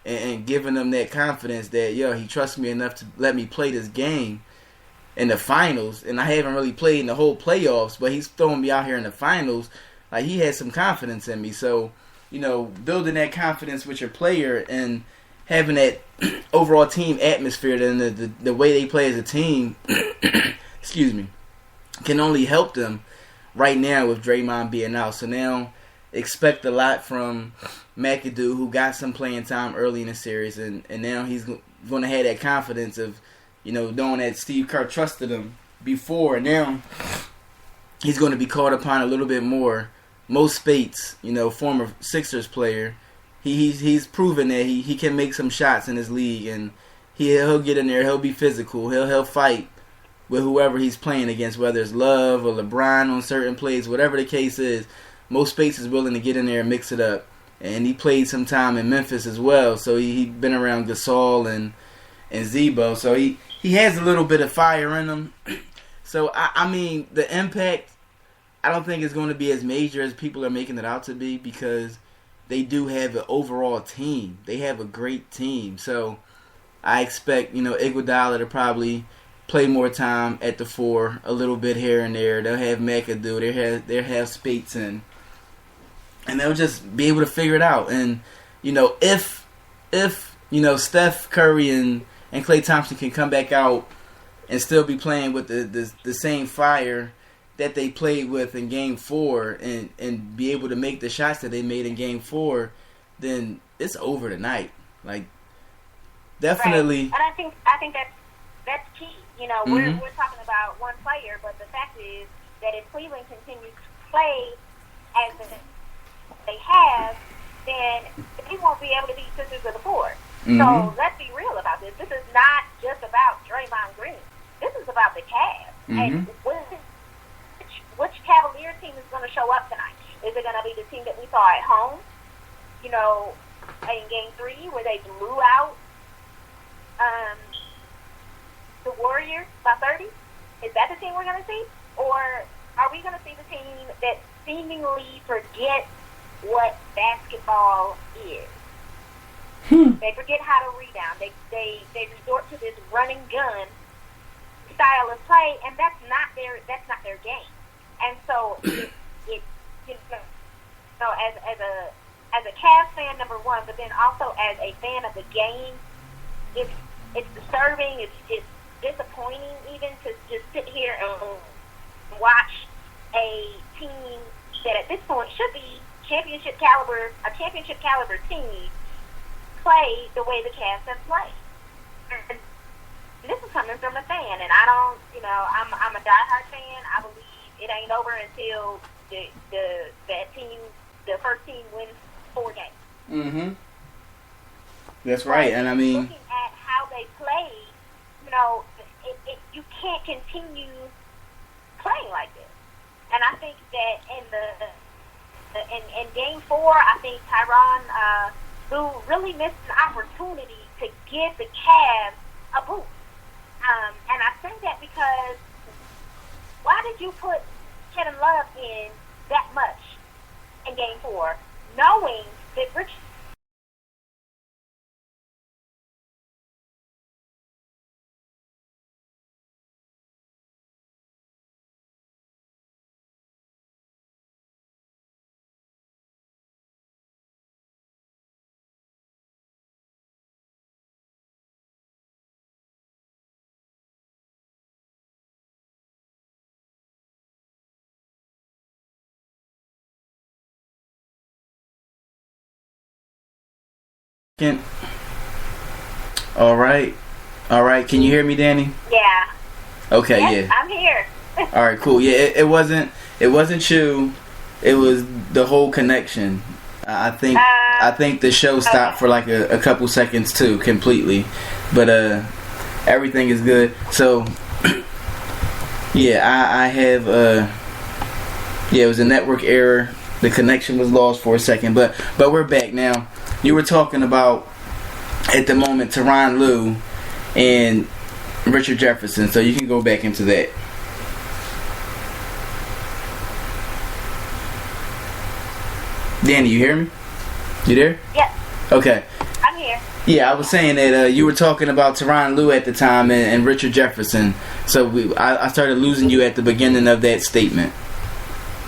and giving them that confidence that he trusts me enough to let me play this game in the finals, and I haven't really played in the whole playoffs, but he's throwing me out here in the finals. Like, he has some confidence in me. So, building that confidence with your player and having that overall team atmosphere and the way they play as a team, excuse me, can only help them right now with Draymond being out. So now expect a lot from McAdoo, who got some playing time early in the series, and now he's going to have that confidence of, knowing that Steve Kerr trusted him before. Now he's going to be called upon a little bit more. Mo Spates, former Sixers player, he's proven that he can make some shots in this league, and he'll get in there. He'll be physical. He'll fight with whoever he's playing against, whether it's Love or LeBron on certain plays, whatever the case is. Mo Spates is willing to get in there and mix it up. And he played some time in Memphis as well, so he been around Gasol and Zebo, so he has a little bit of fire in him. So I mean, the impact, I don't think it's going to be as major as people are making it out to be, because they do have an overall team. They have a great team. So I expect, Iguodala to probably play more time at the 4, a little bit here and there. They'll have McAdoo. They'll have Spates in. And they'll just be able to figure it out. And, if Steph Curry and Klay Thompson can come back out and still be playing with the same fire that they played with in Game 4 and be able to make the shots that they made in Game 4, then it's over tonight. Like, definitely. Right. And I think that's key. We're talking about one player, but the fact is that if Cleveland continues to play as they have, then they won't be able to beat Sisters of the Ford. So let's be real about this. This is not just about Draymond Green. This is about the Cavs. And which Cavalier team is going to show up tonight? Is it going to be the team that we saw at home, in Game 3 where they blew out the Warriors by 30? Is that the team we're going to see? Or are we going to see the team that seemingly forgets what basketball is? They forget how to rebound. They resort to this running gun style of play, and that's not their game. And so as a Cavs fan, number one, but then also as a fan of the game, it's disturbing. It's disappointing even to just sit here and watch a team that at this point should be a championship caliber team play the way the Cavs have played. And this is coming from a fan, and I don't, I'm a diehard fan. I believe it ain't over until the first team wins 4 games. That's right, and I mean, looking at how they play, you can't continue playing like this. And I think that in Game 4, I think Tyronn Lue really missed an opportunity to give the Cavs a boost. And I say that because why did you put Kevin Love in that much in Game 4, knowing that Rich All right. Can you hear me, Dani? Yeah. Okay. Yes, yeah. I'm here. All right. Cool. Yeah. It wasn't you. It was the whole connection. I think the show stopped for like a couple seconds too, completely. But everything is good. So yeah, I have it was a network error. The connection was lost for a second, but we're back now. You were talking about, at the moment, Tyronn Lue and Richard Jefferson, so you can go back into that. Dani, you hear me? You there? Yes. Okay. I'm here. Yeah, I was saying that you were talking about Tyronn Lue at the time and Richard Jefferson. So I started losing you at the beginning of that statement.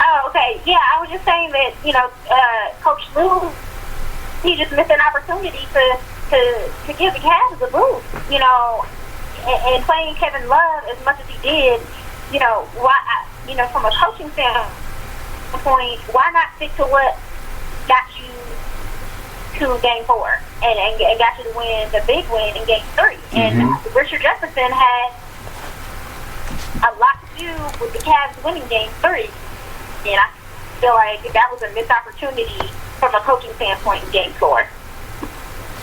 Oh, okay. Yeah, I was just saying that, Coach Lue, he just missed an opportunity to give the Cavs a boost, and playing Kevin Love as much as he did, from a coaching standpoint, why not stick to what got you to Game 4 and got you to win the big win in Game 3? And Richard Jefferson had a lot to do with the Cavs winning Game 3, and I feel like that was a missed opportunity from a coaching standpoint in Game 4.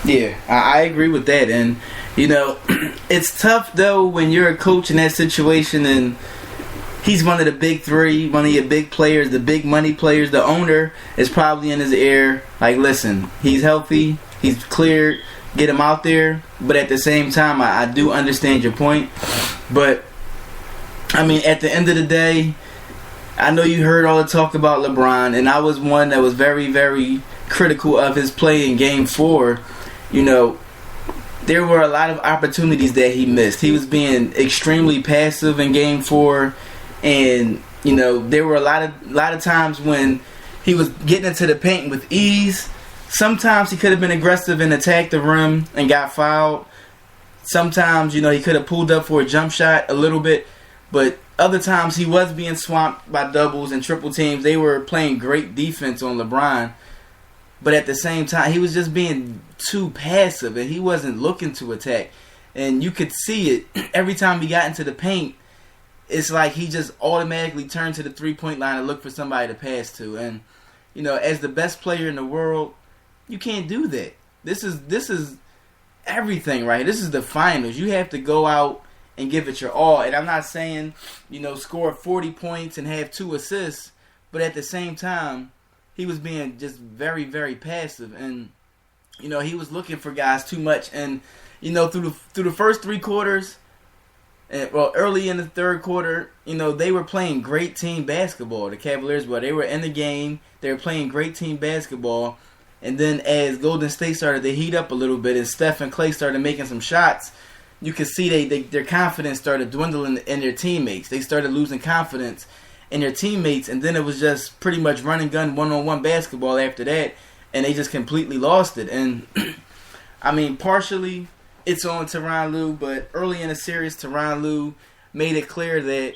Yeah, I agree with that. And, it's tough, though, when you're a coach in that situation and he's one of the big three, one of your big players, the big money players. The owner is probably in his ear, like, listen, he's healthy, he's cleared, get him out there. But at the same time, I do understand your point. But, at the end of the day, I know you heard all the talk about LeBron, and I was one that was very, very critical of his play in Game 4. There were a lot of opportunities that he missed. He was being extremely passive in Game 4, and there were a lot of times when he was getting into the paint with ease. Sometimes he could have been aggressive and attacked the rim and got fouled. Sometimes he could have pulled up for a jump shot a little bit, but other times he was being swamped by doubles and triple teams. They were playing great defense on LeBron, but at the same time he was just being too passive and he wasn't looking to attack. And you could see it every time he got into the paint. It's like he just automatically turned to the 3-point line and looked for somebody to pass to. And as the best player in the world, you can't do that. This is everything, right? This is the finals. You have to go out and give it your all. And I'm not saying, score 40 points and have 2 assists, but at the same time, he was being just very, very passive. And he was looking for guys too much. And through the first 3 quarters, early in the third quarter, they were playing great team basketball. The Cavaliers were. They were in the game. They were playing great team basketball. And then as Golden State started to heat up a little bit and Steph and Klay started making some shots, you could see their confidence started dwindling in their teammates. They started losing confidence in their teammates. And then it was just pretty much run and gun one-on-one basketball after that. And they just completely lost it. And, partially it's on Tyronn Lue, but early in the series, Tyronn Lue made it clear that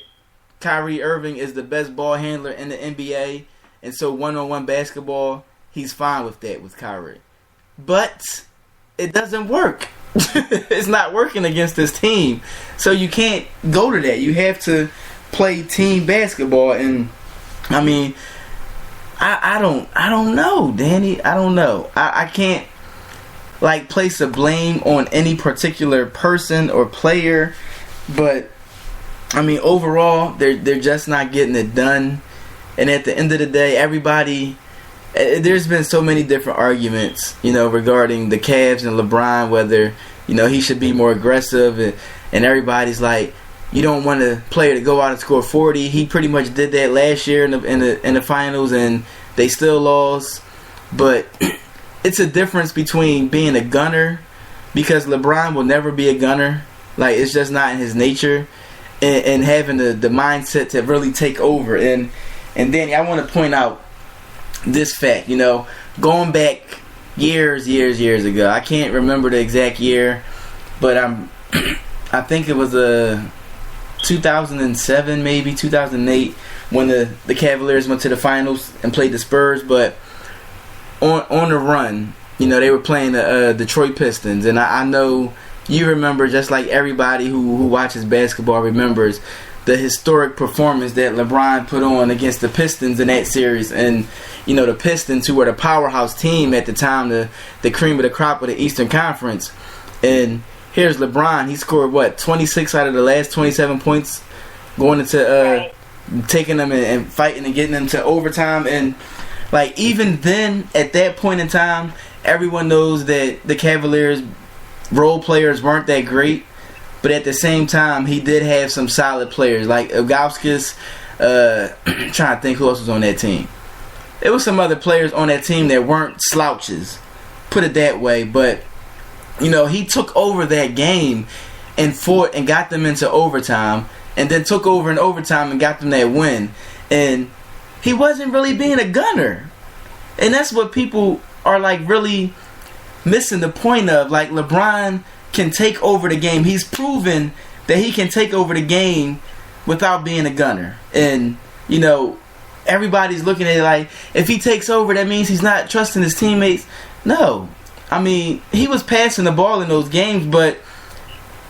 Kyrie Irving is the best ball handler in the NBA, and so one-on-one basketball, he's fine with that with Kyrie. But it doesn't work. It's not working against this team, so you can't go to that. You have to play team basketball, and I don't know, Danny. I don't know. I can't place a blame on any particular person or player, but overall they're just not getting it done. And at the end of the day, everybody, there's been so many different arguments, regarding the Cavs and LeBron, whether he should be more aggressive, and everybody's like, you don't want a player to go out and score 40. He pretty much did that last year in the finals, and they still lost. But it's a difference between being a gunner, because LeBron will never be a gunner. Like, it's just not in his nature. And having the mindset to really take over. And Danny, I want to point out this fact. Going back years ago, I can't remember the exact year, but I think it was 2007, maybe 2008, when the Cavaliers went to the finals and played the Spurs. But on the run, they were playing the Detroit Pistons, and I know you remember, just like everybody who watches basketball remembers, the historic performance that LeBron put on against the Pistons in that series. And the Pistons, who were the powerhouse team at the time, the cream of the crop of the Eastern Conference. And here's LeBron. He scored 26 out of the last 27 points, going into taking them and fighting and getting them to overtime. And even then, at that point in time, everyone knows that the Cavaliers role players weren't that great, but at the same time, he did have some solid players like Ilgauskas. Trying to think who else was on that team. There was some other players on that team that weren't slouches, put it that way. But he took over that game and fought and got them into overtime, and then took over in overtime and got them that win. And he wasn't really being a gunner. And that's what people are like really missing the point of. Like, LeBron can take over the game. He's proven that he can take over the game without being a gunner. And, everybody's looking at it like, if he takes over, that means he's not trusting his teammates. No. I mean, he was passing the ball in those games, but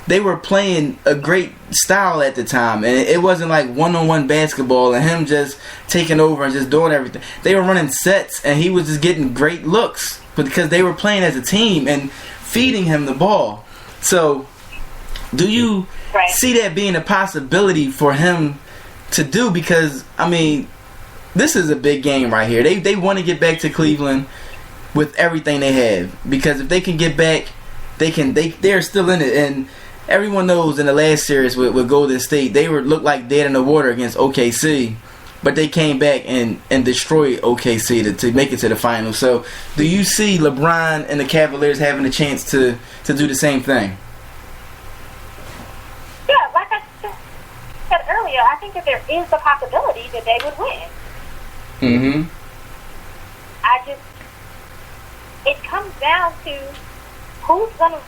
they were playing a great style at the time, and it wasn't like one-on-one basketball and him just taking over and just doing everything. They were running sets, and he was just getting great looks, but because they were playing as a team and feeding him the ball. So, do you see that being a possibility for him to do? Because, I mean, this is a big game right here. They want to get back to Cleveland with everything they have, because if they can get back, they're still in it. And everyone knows in the last series with Golden State, they looked like dead in the water against OKC, but they came back and destroyed OKC to make it to the finals. So, do you see LeBron and the Cavaliers having a chance to do the same thing? Yeah, like I said earlier, I think that there is a possibility that they would win. Mm-hmm. It comes down to who's going to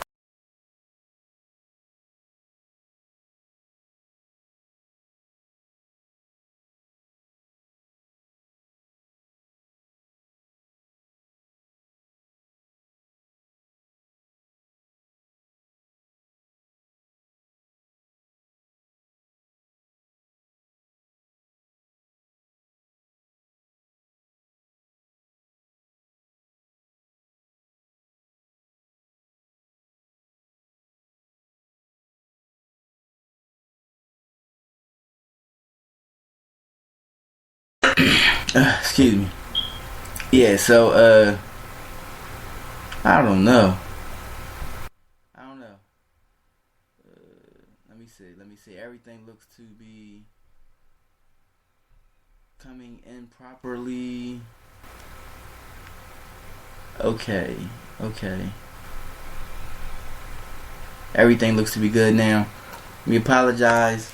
Excuse me. Yeah, so, I don't know. Let me see. Everything looks to be coming in properly. Okay. Everything looks to be good now. We apologize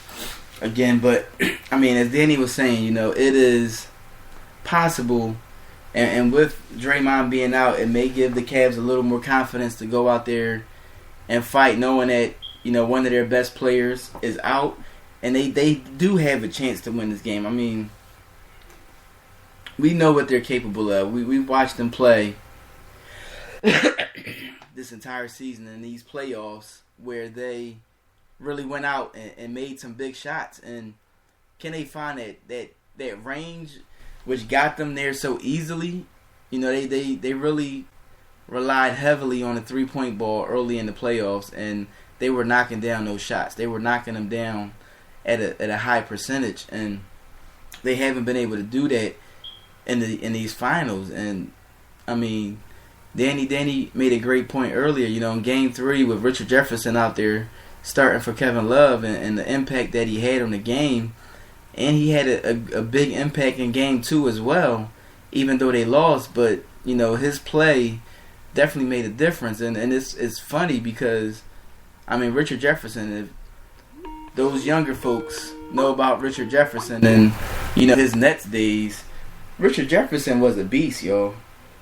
again, but I mean, as Danny was saying, it is possible, and with Draymond being out, it may give the Cavs a little more confidence to go out there and fight, knowing that one of their best players is out, and they do have a chance to win this game. I mean, we know what they're capable of. We've watched them play this entire season in these playoffs, where they really went out and made some big shots. And can they find that range which got them there so easily? They really relied heavily on the 3-point ball early in the playoffs, and they were knocking down those shots. They were knocking them down at a high percentage, and they haven't been able to do that in these finals. And I mean, Danny made a great point earlier. In Game 3 with Richard Jefferson out there starting for Kevin Love, and the impact that he had on the game. And he had a big impact in Game 2 as well, even though they lost. But, his play definitely made a difference. And it's funny because, I mean, Richard Jefferson, if those younger folks know about Richard Jefferson and, his Nets days, Richard Jefferson was a beast, yo.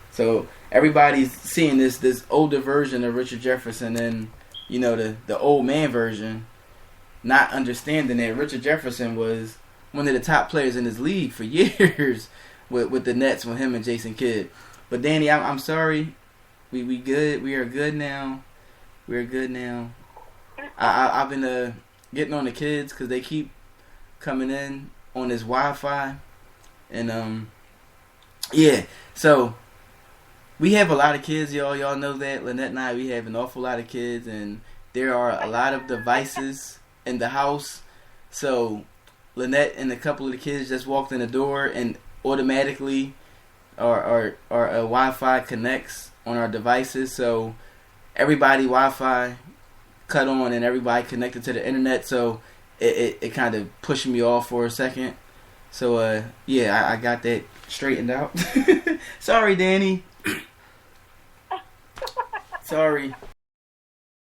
So everybody's seeing this older version of Richard Jefferson and, the old man version, not understanding that Richard Jefferson was one of the top players in this league for years with the Nets, with him and Jason Kidd. But Danny, I'm sorry. We good. We are good now. We're good now. I've been getting on the kids because they keep coming in on this Wi-Fi, and yeah. So we have a lot of kids, y'all. Y'all know that. Lynette and I, we have an awful lot of kids, and there are a lot of devices in the house. So Lynette and a couple of the kids just walked in the door, and automatically our Wi-Fi connects on our devices. So everybody Wi-Fi cut on, and everybody connected to the internet. So it kind of pushed me off for a second. So yeah, I got that straightened out. Sorry, Danny. Sorry.